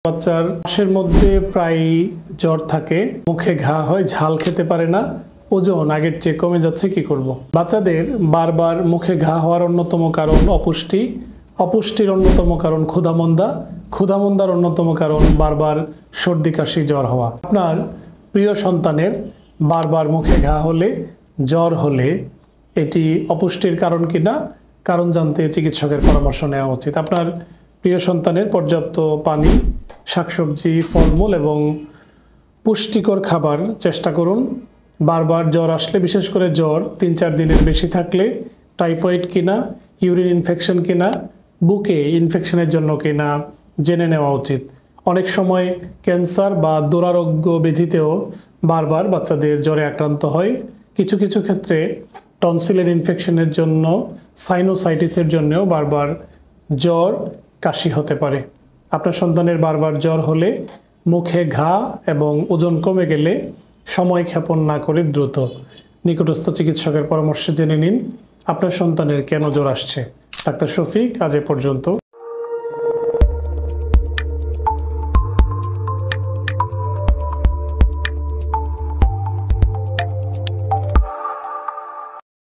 বাচ্চার মাসের মধ্যে প্রায় জ্বর থাকে, মুখে ঘা হয়, ঝাল খেতে পারে না, ওজন আগের চেয়ে কমে যাচ্ছে, কি করব? বাচ্চাদের বারবার মুখে ঘা হওয়ার অন্যতম কারণ অপুষ্টি, অপুষ্টির অন্যতম কারণ ক্ষুধামন্দা, ক্ষুধামন্দার অন্যতম কারণ বারবার সর্দি কাশি জ্বর হওয়া। আপনার প্রিয় সন্তানের বারবার মুখে ঘা হলে, জ্বর হলে এটি অপুষ্টির কারণ কিনা, কারণ জানতে চিকিৎসকের পরামর্শ নেওয়া উচিত। আপনার প্রিয় সন্তানের পর্যাপ্ত পানি, শাকসবজি, ফলমূল এবং পুষ্টিকর খাবার চেষ্টা করুন। বারবার জ্বর আসলে, বিশেষ করে জ্বর ৩-৪ দিনের বেশি থাকলে টাইফয়েড কিনা, ইউরিন ইনফেকশন কিনা, বুকে ইনফেকশনের জন্য কিনা জেনে নেওয়া উচিত। অনেক সময় ক্যান্সার বা দুরারোগ্য ব্যাধিতেও বারবার বাচ্চাদের জ্বরে আক্রান্ত হয়। কিছু কিছু ক্ষেত্রে টনসিলের ইনফেকশনের জন্য, সাইনোসাইটিসের জন্যও বারবার জ্বর কাশি হতে পারে। আপনার সন্তানের বারবার জ্বর হলে, মুখে ঘা এবং ওজন কমে গেলে সময় ক্ষেপণ না করে দ্রুত নিকটস্থ চিকিৎসকের পরামর্শে জেনে নিন আপনার সন্তানের কেন জ্বর আসছে। ডাক্তার শফিক, আজ এ পর্যন্ত।